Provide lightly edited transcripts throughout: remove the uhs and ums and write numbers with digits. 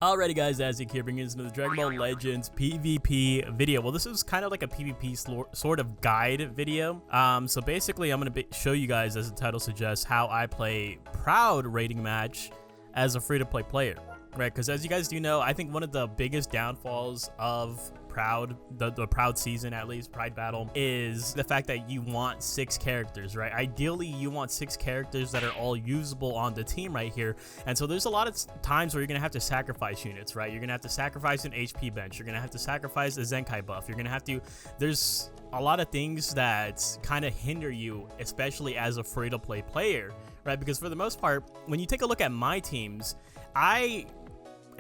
Alrighty guys, as you keep bringing us into the Dragon Ball Legends PvP video. Well, this is kind of like a PvP sort of guide video. So basically I'm going to show you guys, as the title suggests, how I play Proud rating match as a free-to-play player, right? Because as you guys do know, I think one of the biggest downfalls of Proud, the Proud season, at least Pride Battle, is the fact that you want 6 characters, right? Ideally you want 6 characters that are all usable on the team right here. And so there's a lot of times where you're gonna have to sacrifice units, right? You're gonna have to sacrifice an HP bench, you're gonna have to sacrifice a Zenkai buff, you're gonna have to, there's a lot of things that kind of hinder you, especially as a free-to-play player, right? Because for the most part, when you take a look at my teams,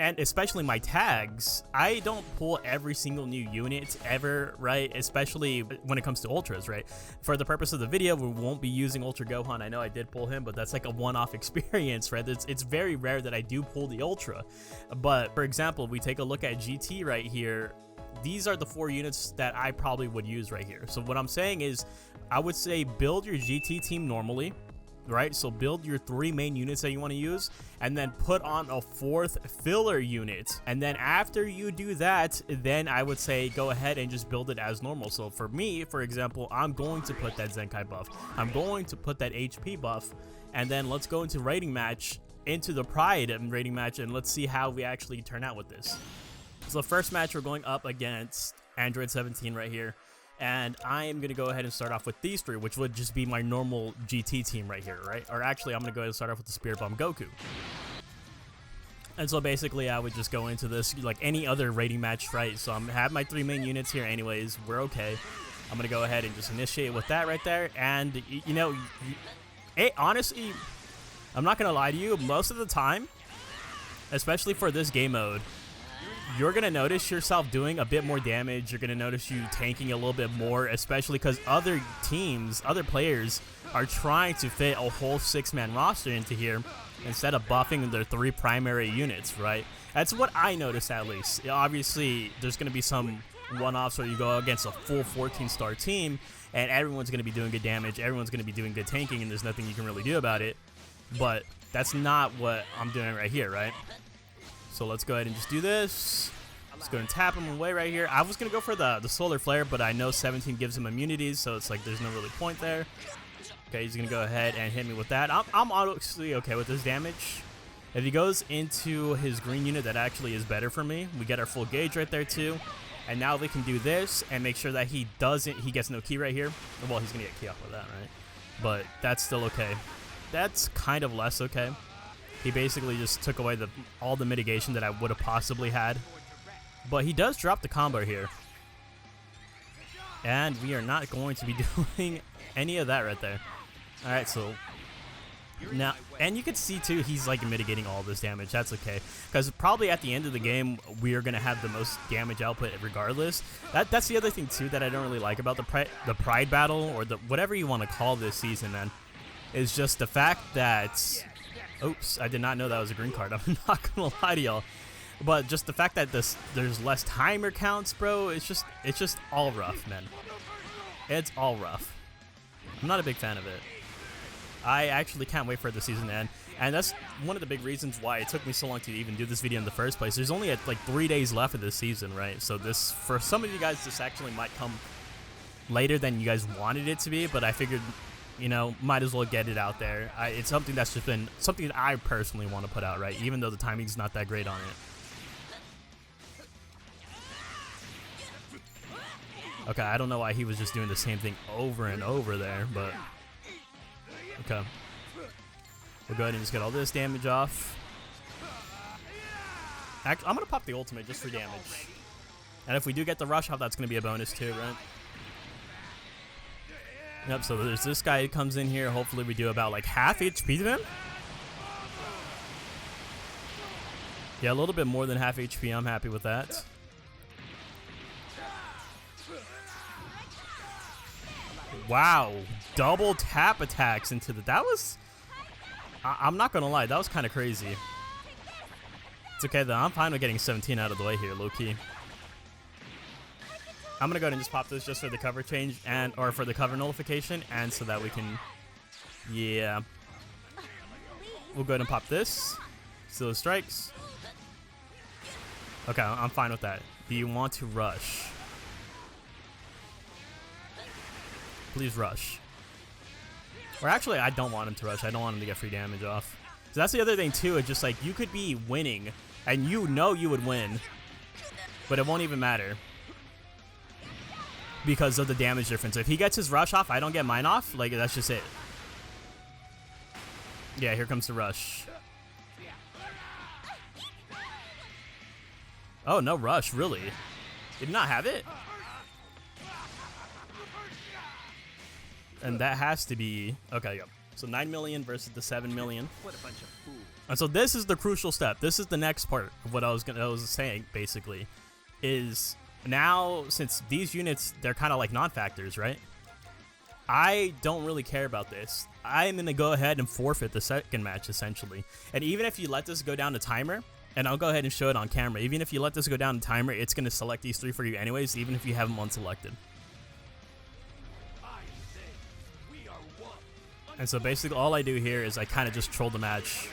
and especially my tags, I don't pull every single new unit ever, right? Especially when it comes to Ultras, right? For the purpose of the video, we won't be using Ultra Gohan. I know I did pull him, but that's like a one-off experience, right? It's very rare that I do pull the Ultra. But for example, we take a look at GT right here. These are the 4 units that I probably would use right here. So what I'm saying is, I would say build your GT team normally, right? So build your 3 main units that you want to use, and then put on a 4th filler unit. And then after you do that, then I would say go ahead and just build it as normal. So for me, for example, I'm going to put that Zenkai buff, I'm going to put that HP buff, and then let's go into rating match, into the Pride rating match, and let's see how we actually turn out with this. So first match, we're going up against Android 17 right here. And I am going to go ahead and start off with these 3, which would just be my normal GT team right here, right? Or actually, I'm going to go ahead and start off with the Spirit Bomb Goku. And so basically, I would just go into this like any other rating match, right? So I have my 3 main units here anyways. We're okay. I'm going to go ahead and just initiate with that right there. And, you know, honestly, I'm not going to lie to you. Most of the time, especially for this game mode, you're going to notice yourself doing a bit more damage. You're going to notice you tanking a little bit more, especially because other teams, other players are trying to fit a whole 6-man roster into here instead of buffing their 3 primary units, right? That's what I noticed, at least. Obviously, there's going to be some one-offs where you go against a full 14-star team and everyone's going to be doing good damage, everyone's going to be doing good tanking, and there's nothing you can really do about it. But that's not what I'm doing right here, right? So let's go ahead and just do this. Let's go and tap him away right here. I was going to go for the solar flare, but I know 17 gives him immunities, so it's like there's no really point there. Okay, he's going to go ahead and hit me with that. I'm honestly okay with this damage. If he goes into his green unit, that actually is better for me. We get our full gauge right there too. And now we can do this and make sure that he gets no key right here. Well, he's going to get key off of that, right? But that's still okay. That's kind of less okay. He basically just took away all the mitigation that I would have possibly had. But he does drop the combo here. And we are not going to be doing any of that right there. Alright, so now, and you can see too, he's like mitigating all this damage. That's okay. Because probably at the end of the game, we are going to have the most damage output regardless. That's the other thing too that I don't really like about the Pride Battle, or whatever you want to call this season, man. Is just the fact that... Oops, I did not know that was a green card. I'm not gonna lie to y'all. But just the fact that there's less timer counts, bro, it's just all rough, man. It's all rough. I'm not a big fan of it. I actually can't wait for the season to end. And that's one of the big reasons why it took me so long to even do this video in the first place. There's only like 3 days left of this season, right? So this, for some of you guys, this actually might come later than you guys wanted it to be, but I figured, you know, might as well get it out there. It's something that's just been something that I personally want to put out, right? Even though the timing's not that great on it. Okay, I don't know why he was just doing the same thing over and over there, but okay. We'll go ahead and just get all this damage off. Actually, I'm gonna pop the ultimate just for damage. And if we do get the rush off, that's gonna be a bonus too, right? Yep, so there's this guy who comes in here. Hopefully we do about like half HP to him. Yeah, a little bit more than half HP. I'm happy with that. Wow, double tap attacks into that was... I'm not gonna lie, that was kind of crazy. It's okay though, I'm fine with getting 17 out of the way here, low-key. I'm gonna go ahead and just pop this just for the cover change or for the cover nullification, and so that we can, yeah. We'll go ahead and pop this. Still strikes. Okay, I'm fine with that. Do you want to rush? Please rush. Or actually, I don't want him to rush. I don't want him to get free damage off. So that's the other thing too. It's just like you could be winning, and you know you would win, but it won't even matter because of the damage difference. If he gets his rush off, I don't get mine off. Like, that's just it. Yeah, here comes the rush. Oh, no rush, really? Did not have it? And that has to be... Okay, yep. So 9 million versus the 7 million. What a bunch of fools. And so this is the crucial step. This is the next part of what I was saying, basically. Is now, since these units, they're kind of like non-factors, right? I don't really care about this. I'm going to go ahead and forfeit the second match, essentially. And even if you let this go down to timer, and I'll go ahead and show it on camera, even if you let this go down to timer, it's going to select these 3 for you anyways, even if you have them unselected. And so basically all I do here is I kind of just troll the match.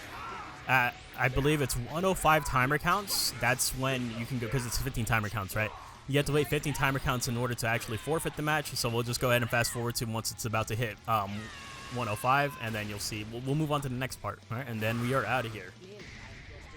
I believe it's 105 timer counts. That's when you can go, because it's 15 timer counts, right? You have to wait 15 timer counts in order to actually forfeit the match. So we'll just go ahead and fast forward to once it's about to hit 105, and then you'll see. We'll move on to the next part, right? And then we are out of here.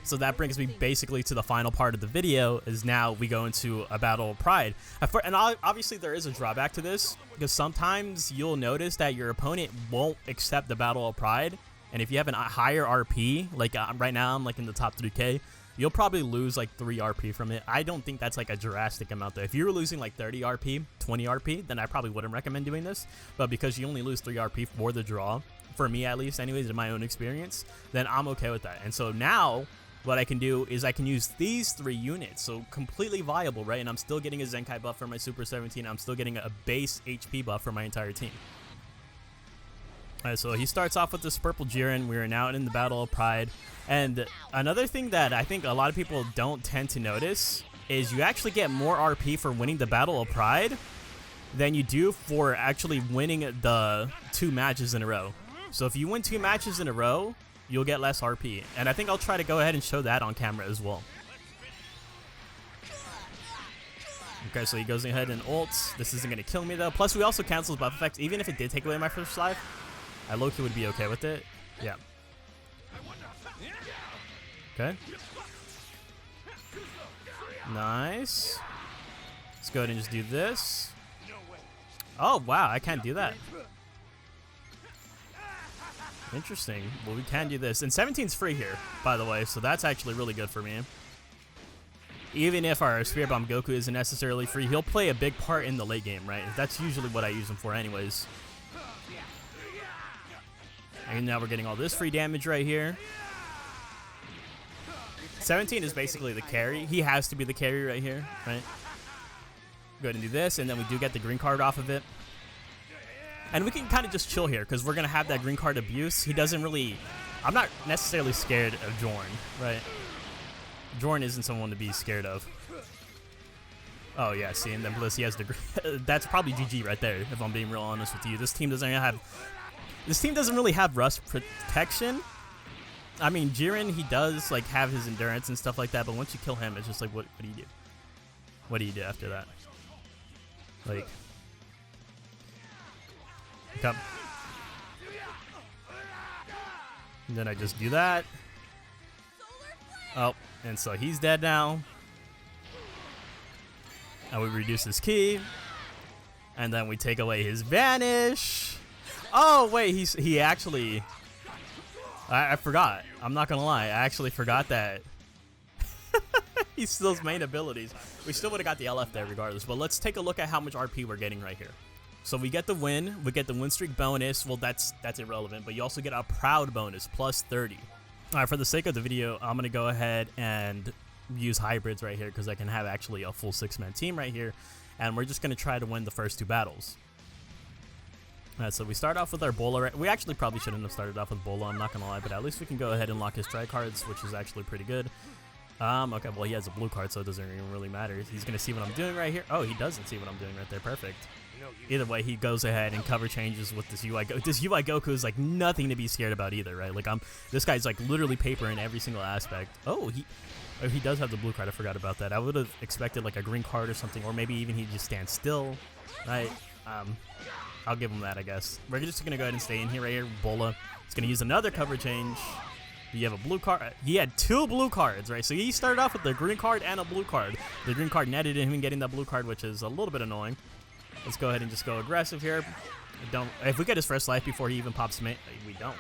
So that brings me basically to the final part of the video, is now we go into a battle of pride. And obviously there is a drawback to this, because sometimes you'll notice that your opponent won't accept the battle of pride. And if you have a higher RP, like right now I'm like in the top 3K, you'll probably lose like 3 RP from it. I don't think that's like a drastic amount though. If you're losing like 30 RP, 20 RP, then I probably wouldn't recommend doing this. But because you only lose 3 RP for the draw, for me at least anyways, in my own experience, then I'm okay with that. And so now what I can do is I can use these 3 units, so completely viable, right? And I'm still getting a Zenkai buff for my Super 17. I'm still getting a base HP buff for my entire team. Alright, so he starts off with this purple Jiren. We are now in the Battle of Pride. And another thing that I think a lot of people don't tend to notice is you actually get more RP for winning the Battle of Pride than you do for actually winning the 2 matches in a row. So if you win 2 matches in a row, you'll get less RP. And I think I'll try to go ahead and show that on camera as well. Okay, so he goes ahead and ults. This isn't going to kill me though. Plus we also cancel buff effects. Even if it did take away my first life, I low-key would be okay with it. Yeah. Okay. Nice. Let's go ahead and just do this. Oh, wow, I can't do that. Interesting. Well, we can do this. And 17's free here, by the way, so that's actually really good for me. Even if our Spirit Bomb Goku isn't necessarily free, he'll play a big part in the late game, right? That's usually what I use him for anyways. And now we're getting all this free damage right here. 17 is basically the carry. He has to be the carry right here, right? Go ahead and do this, and then we do get the green card off of it. And we can kind of just chill here, because we're going to have that green card abuse. He doesn't really... I'm not necessarily scared of Jorn, right? Jorn isn't someone to be scared of. Oh, yeah, see, and then Bliss, he has the... That's probably GG right there, if I'm being real honest with you. This team doesn't really have rust protection. I mean, Jiren, he does like have his endurance and stuff like that, but once you kill him, it's just like, what do you do? What do you do after that? Like, come. And then I just do that. Oh, and so he's dead now. And we reduce his ki. And then we take away his vanish. Oh, wait, he actually... I forgot. I'm not going to lie. I actually forgot that. He's still his main abilities. We still would have got the LF there regardless. But let's take a look at how much RP we're getting right here. So we get the win. We get the win streak bonus. Well, that's irrelevant. But you also get a proud bonus, plus 30. All right, for the sake of the video, I'm going to go ahead and use hybrids right here because I can have actually a full 6-man team right here. And we're just going to try to win the first 2 battles. Alright, so we start off with our Bola. We actually probably shouldn't have started off with Bola, I'm not going to lie, but at least we can go ahead and lock his strike cards, which is actually pretty good. Okay, well, he has a blue card, so it doesn't even really matter. He's going to see what I'm doing right here. Oh, he doesn't see what I'm doing right there. Perfect. Either way, he goes ahead and cover changes with this UI. This UI Goku is like nothing to be scared about either, right? Like this guy's like literally paper in every single aspect. Oh, he does have the blue card. I forgot about that. I would have expected like a green card or something, or maybe even he just stands still, right? I'll give him that, I guess. We're just gonna go ahead and stay in here right here. Bola is gonna use another cover change. You have a blue card. He had 2 blue cards, right? So he started off with the green card and a blue card. The green card netted him getting that blue card, which is a little bit annoying. Let's go ahead and just go aggressive here. If we get his first life before he even pops mate, we don't.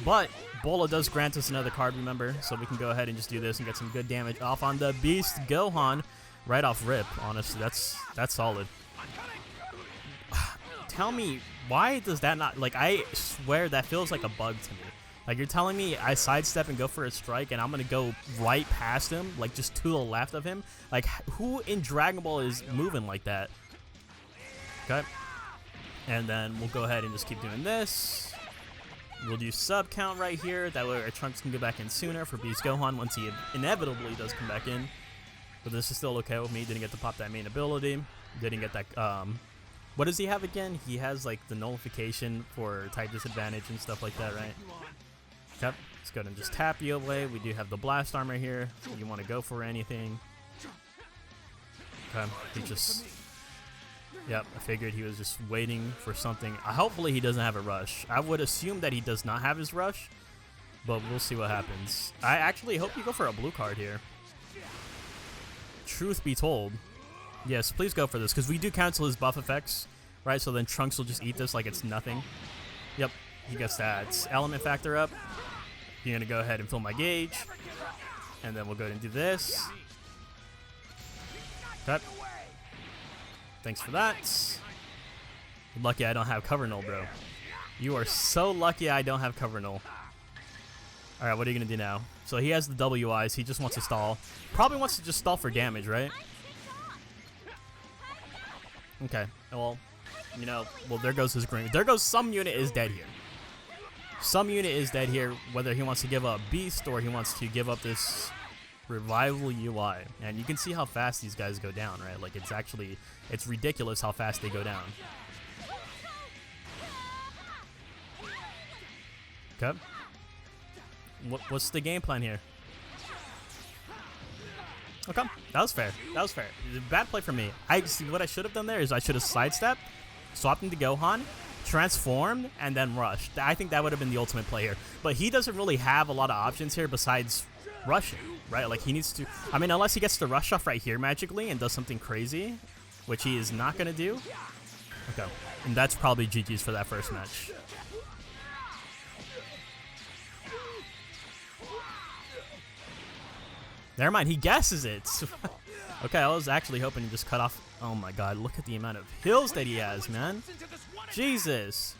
But Bola does grant us another card, remember? So we can go ahead and just do this and get some good damage off on the Beast Gohan right off rip. Honestly, that's solid. Tell me, why does that not, like, I swear that feels like a bug to me. Like, you're telling me I sidestep and go for a strike and I'm going to go right past him, like just to the left of him? Like, who in Dragon Ball is moving like that? Okay. And then we'll go ahead and just keep doing this. We'll do sub count right here. That way our Trunks can get back in sooner for Beast Gohan once he inevitably does come back in. But this is still okay with me. Didn't get to pop that main ability. Didn't get that, what does he have again? He has like the nullification for type disadvantage and stuff like that, right? Okay, let's go ahead and just tap you away. We do have the blast armor here. So you want to go for anything. Okay, he just... Yep, I figured he was just waiting for something. Hopefully he doesn't have a rush. I would assume that he does not have his rush, but we'll see what happens. I actually hope you go for a blue card here. Truth be told. Yes, please go for this, because we do cancel his buff effects, right? So then Trunks will just eat this like it's nothing. Yep, he gets that element factor up. You're going to go ahead and fill my gauge. And then we'll go ahead and do this. Okay. Thanks for that. Lucky I don't have cover null, bro. You are so lucky I don't have cover null. Alright, what are you going to do now? So he has the WIs. He just wants to stall. Probably wants to just stall for damage, right? Okay. Well, you know, well, there goes his green. There goes some unit is dead here. Some unit is dead here, whether he wants to give up Beast or he wants to give up this Revival UI. And you can see how fast these guys go down, right? Like, it's ridiculous how fast they go down. Okay. What's the game plan here? Okay, that was fair. That was fair. Bad play for me. What I should have done there is I should have sidestepped, swapped into Gohan, transformed, and then rushed. I think that would have been the ultimate play here. But he doesn't really have a lot of options here besides rushing, right? Like, he needs to... I mean, unless he gets the rush off right here magically and does something crazy, which he is not going to do. Okay, and that's probably GG's for that first match. Never mind, he guesses it. Okay, I was actually hoping to just cut off. Oh my god, look at the amount of hills that he has, man. Jesus.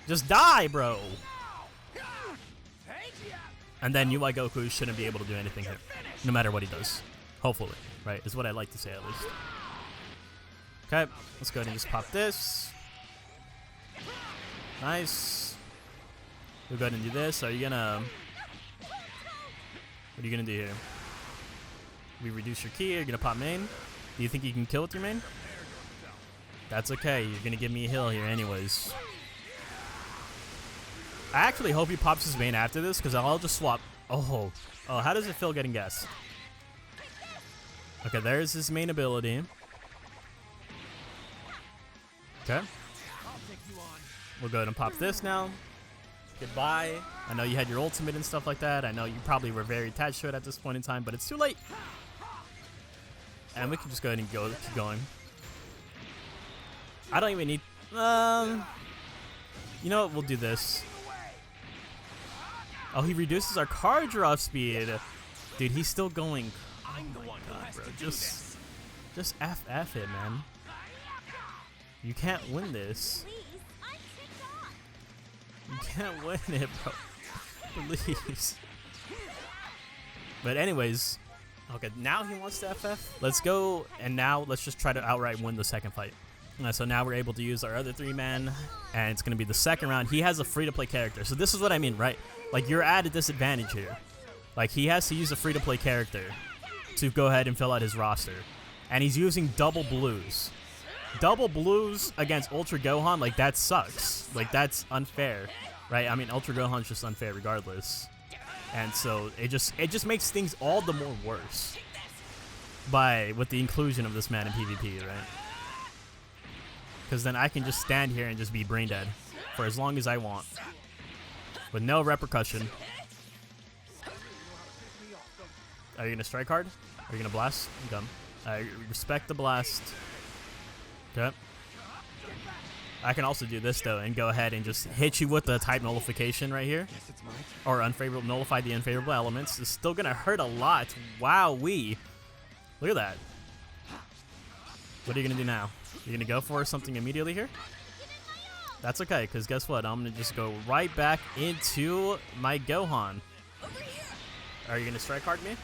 Just die, bro. And then UI Goku shouldn't be able to do anything here, no matter what he does. Hopefully, right? Is what I like to say, at least. Okay, let's go ahead and just pop this. Nice. We'll go ahead and do this. Are you gonna... What are you gonna do here? We reduce your key. You're gonna pop main. Do you think you can kill with your main? That's okay. You're gonna give me a heal here anyways. I actually hope he pops his main after this, because I'll just swap. Oh, how does it feel getting guessed? Okay, there's his main ability. Okay. We'll go ahead and pop this now. Goodbye. I know you had your ultimate and stuff like that. I know you probably were very attached to it at this point in time, but it's too late. And we can just go ahead and keep going. I don't even need... you know what? We'll do this. Oh, he reduces our card draw speed. Dude, he's still going. Oh my god, bro. Just FF it, man. You can't win this. You can't win it, bro. Please. But anyways, okay, now he wants to FF. Let's go, and now let's just try to outright win the second fight. So now we're able to use our other 3-man, and it's going to be the second round. He has a free-to-play character. So this is what I mean, right? Like, you're at a disadvantage here. Like, he has to use a free-to-play character to go ahead and fill out his roster. And he's using double blues. Double blues against Ultra Gohan, like, that sucks. Like, that's unfair, right? I mean, Ultra Gohan's just unfair regardless. And so it just makes things all the more worse with the inclusion of this man in PvP, right? Because then I can just stand here and just be brain dead for as long as I want, with no repercussion. Are you gonna strike hard? Are you gonna blast? I'm dumb. I respect the blast. Okay. I can also do this though and go ahead and just hit you with the type nullification right here. Or unfavorable, nullify the unfavorable elements. It's still gonna hurt a lot. Wowee. Look at that. What are you gonna do now? You're gonna go for something immediately here? That's okay, because guess what? I'm gonna just go right back into my Gohan. Are you gonna strike hard me?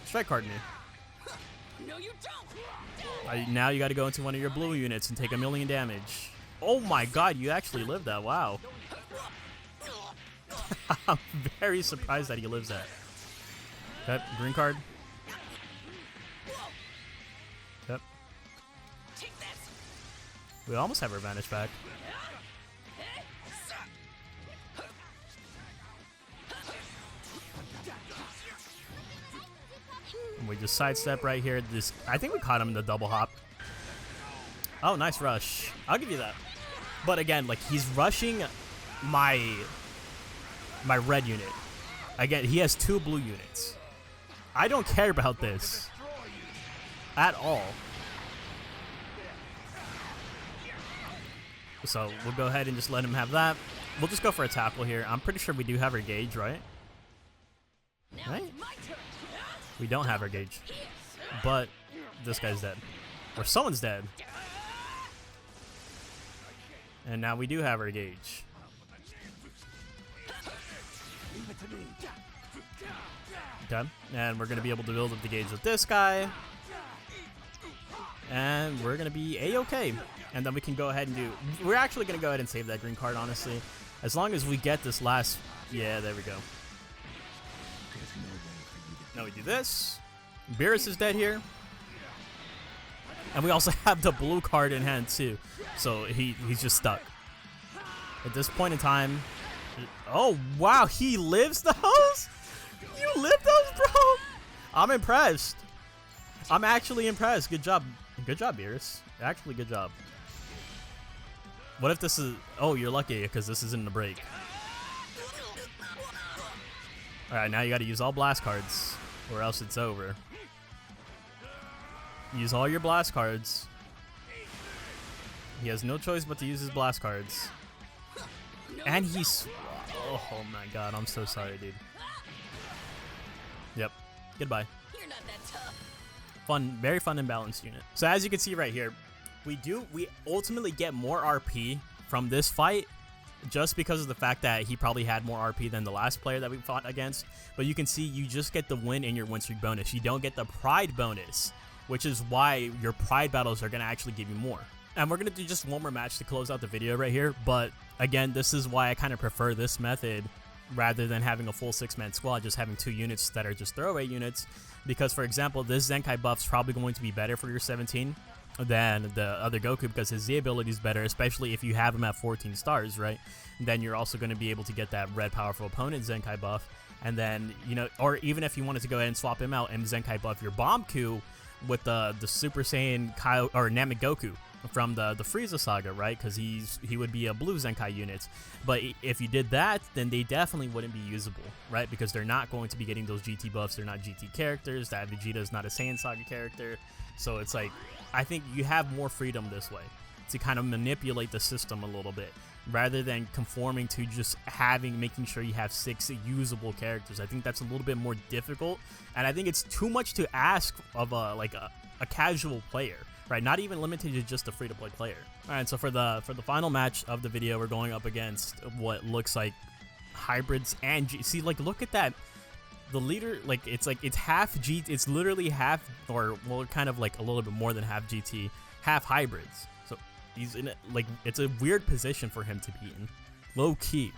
Strike hard me. No, you don't. Now you got to go into one of your blue units and take 1,000,000 damage. Oh my god, you actually lived that. Wow. I'm very surprised that he lives that. Yep, green card. Yep. We almost have our advantage back. And we just sidestep right here. I think we caught him in the double hop. Oh, nice rush. I'll give you that. But again, like, he's rushing my red unit. Again, he has 2 blue units. I don't care about this at all. So we'll go ahead and just let him have that. We'll just go for a tackle here. I'm pretty sure we do have our gauge, right? Right? We don't have our gauge. But this guy's dead. Or someone's dead. And now we do have our gauge. Okay. And we're going to be able to build up the gauge with this guy. And we're going to be A-okay. And then we can go ahead and do... We're actually going to go ahead and save that green card, honestly. As long as we get this last... Yeah, there we go. Now we do this. Beerus is dead here. And we also have the blue card in hand, too. So he's just stuck. At this point in time... Oh, wow. He lives those? You live those, bro? I'm impressed. I'm actually impressed. Good job. Good job, Beerus. Actually, good job. What if this is... Oh, you're lucky because this isn't a break. Alright, now you got to use all blast cards or else it's over. Use all your blast cards. He has no choice but to use his blast cards. And he's... Oh my god, I'm so sorry, dude. Yep. Goodbye. You're not that tough. Fun, very fun and balanced unit. So as you can see right here, we ultimately get more RP from this fight just because of the fact that he probably had more RP than the last player that we fought against. But you can see you just get the win in your win streak bonus. You don't get the pride bonus, which is why your pride battles are going to actually give you more. And we're going to do just one more match to close out the video right here. But again, this is why I kind of prefer this method rather than having a full 6-man squad, just having 2 units that are just throwaway units. Because, for example, this Zenkai buff is probably going to be better for your 17 than the other Goku because his Z ability is better, especially if you have him at 14 stars, right? And then you're also going to be able to get that red powerful opponent Zenkai buff. And then, you know, or even if you wanted to go ahead and swap him out and Zenkai buff your Bomb Coup with the Super Saiyan Kai or Namek Goku from the Frieza saga, right? Because he would be a blue Zenkai unit. But if you did that, then they definitely wouldn't be usable, right? Because they're not going to be getting those GT buffs. They're not GT characters. That Vegeta is not a Saiyan saga character. So it's like, I think you have more freedom this way to kind of manipulate the system a little bit rather than conforming to just making sure you have 6 usable characters. I think that's a little bit more difficult, and I think it's too much to ask of a casual player, right? Not even limited to just a free-to-play player. All right, so for the final match of the video, we're going up against what looks like hybrids and see, like, look at that. The leader, like, it's half GT, it's literally half, or well, kind of like a little bit more than half GT, half hybrids. So he's in like, it's a weird position for him to be in, low key.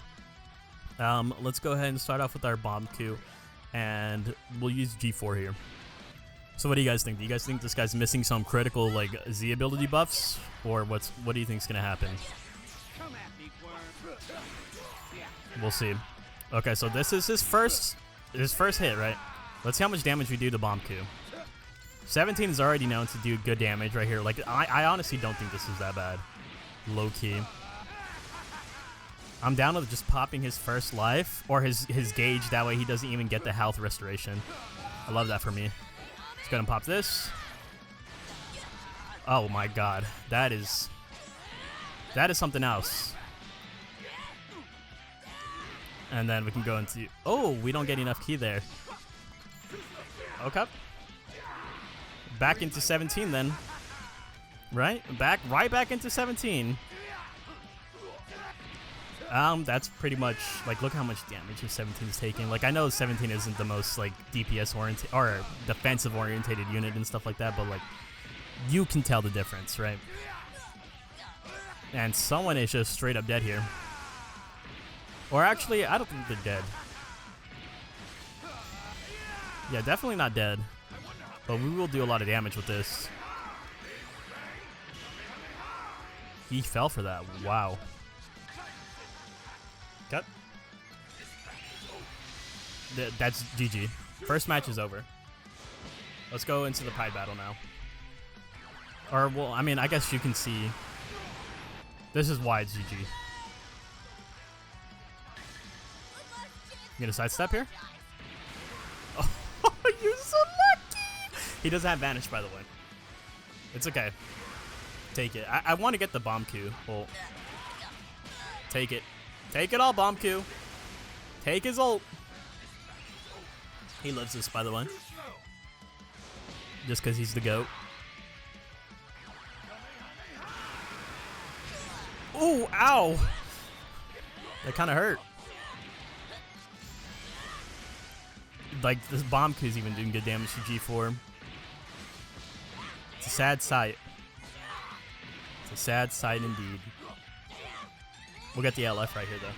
Let's go ahead and start off with our Bomb Coup. and we'll use G4 here. So what do you guys think? Do you guys think this guy's missing some critical like Z ability buffs, or what do you think is gonna happen? We'll see. Okay, so this is his first hit, right? Let's see how much damage we do to Bomb Q. 17 is already known to do good damage right here. Like I honestly don't think this is that bad. Low key. I'm down with just popping his first life or his gauge. That way he doesn't even get the health restoration. I love that for me. Let's go ahead and pop this. Oh my god, that is something else. And then we can go into... Oh, we don't get enough key there. Okay. Back into 17 then. Right? Right back into 17. That's pretty much... Like, look how much damage 17 is taking. Like, I know 17 isn't the most, like, DPS-oriented... Or defensive-orientated unit and stuff like that, but, like, you can tell the difference, right? And someone is just straight up dead here. Or actually, I don't think they're dead. Yeah, definitely not dead. But we will do a lot of damage with this. He fell for that. Wow. Cut. That's GG. First match is over. Let's go into the Pride battle now. Or, well, I mean, I guess you can see. This is why it's GG. You gonna sidestep here? Oh, you're so lucky! He doesn't have Vanish, by the way. It's okay. Take it. I want to get the Bomb Q. Well, take it. Take it all, Bomb Q. Take his ult. He loves this, by the way. Just because he's the GOAT. Ooh, ow! That kind of hurt. Like, this Bomb Q is even doing good damage to G4. It's a sad sight. It's a sad sight indeed. We'll get the LF right here, though.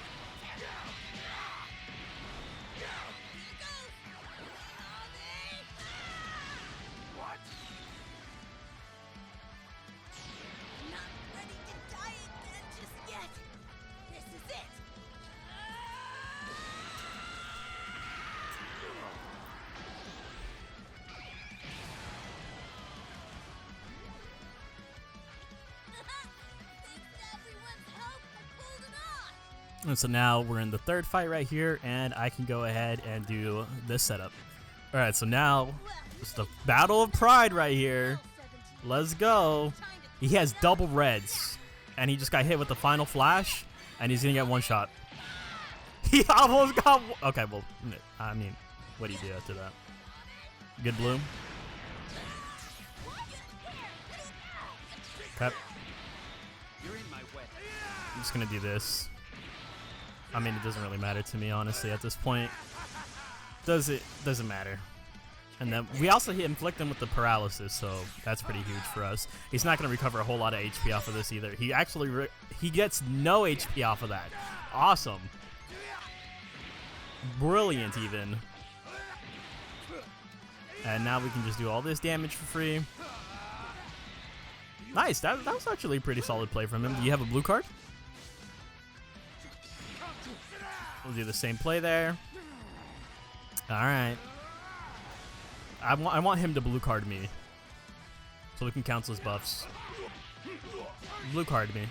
And so now we're in the third fight right here, and I can go ahead and do this setup. All right, so now it's the Battle of Pride right here. Let's go. He has double reds, and he just got hit with the final flash, and he's gonna get one shot. He almost got. Okay, well, I mean, what do you do after that? Good blue. Okay. I'm just gonna do this. I mean, it doesn't really matter to me, honestly, at this point. Doesn't matter. And then we also inflict him with the paralysis, so that's pretty huge for us. He's not going to recover a whole lot of HP off of this either. He actually he gets no HP off of that. Awesome. Brilliant, even. And now we can just do all this damage for free. Nice. That was actually a pretty solid play from him. Do you have a blue card? We'll do the same play there. All right. I want him to blue card me, so we can cancel his buffs. Blue card me.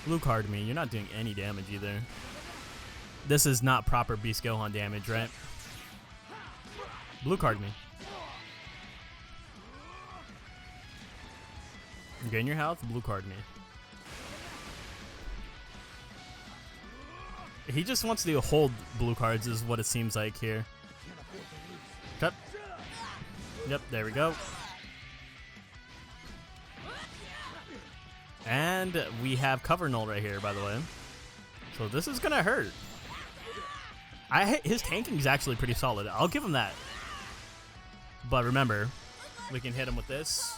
Blue card me. You're not doing any damage either. This is not proper Beast Gohan damage, right? Blue card me. Gain your health. Blue card me. He just wants to hold blue cards is what it seems like here. Cut. Yep, there we go. And we have cover null right here, by the way. So this is gonna hurt. His tanking is actually pretty solid. I'll give him that. But remember, we can hit him with this,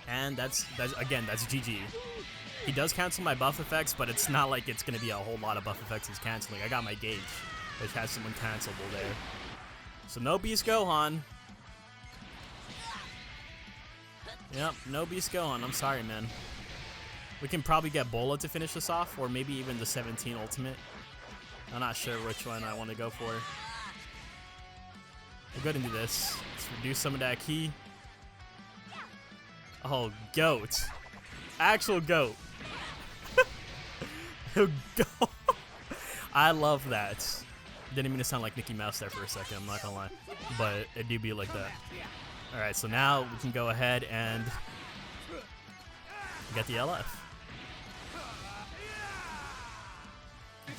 and that's GG. He does cancel my buff effects, but it's not like it's going to be a whole lot of buff effects he's canceling. I got my gauge, which has someone cancelable there. So no Beast Gohan. Yep, no Beast Gohan. I'm sorry, man. We can probably get Bola to finish this off, or maybe even the 17 Ultimate. I'm not sure which one I want to go for. We'll go ahead and do this. Let's reduce some of that ki. Oh, goat. Actual goat. Goat. I love that. Didn't mean to sound like Mickey Mouse there for a second, I'm not gonna lie. But it do be like that. Alright, so now we can go ahead and get the LF.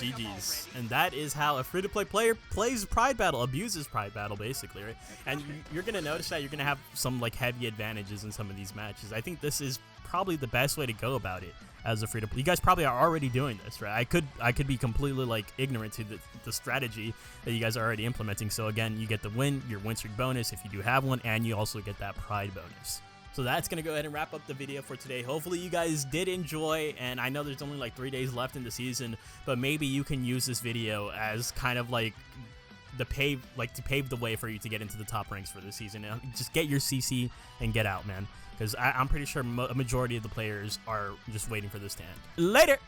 GG's. And that is how a free-to-play player plays Pride Battle, abuses Pride Battle, basically, right? And you're going to notice that you're going to have some, like, heavy advantages in some of these matches. I think this is probably the best way to go about it as a free-to-play. You guys probably are already doing this, right? I could be completely, like, ignorant to the strategy that you guys are already implementing. So, again, you get the win, your win streak bonus if you do have one, and you also get that Pride bonus. So that's going to go ahead and wrap up the video for today. Hopefully you guys did enjoy, and I know there's only like 3 days left in the season, but maybe you can use this video as kind of like to pave the way for you to get into the top ranks for the season. Just get your CC and get out, man, because I'm pretty sure a majority of the players are just waiting for this to end. Later!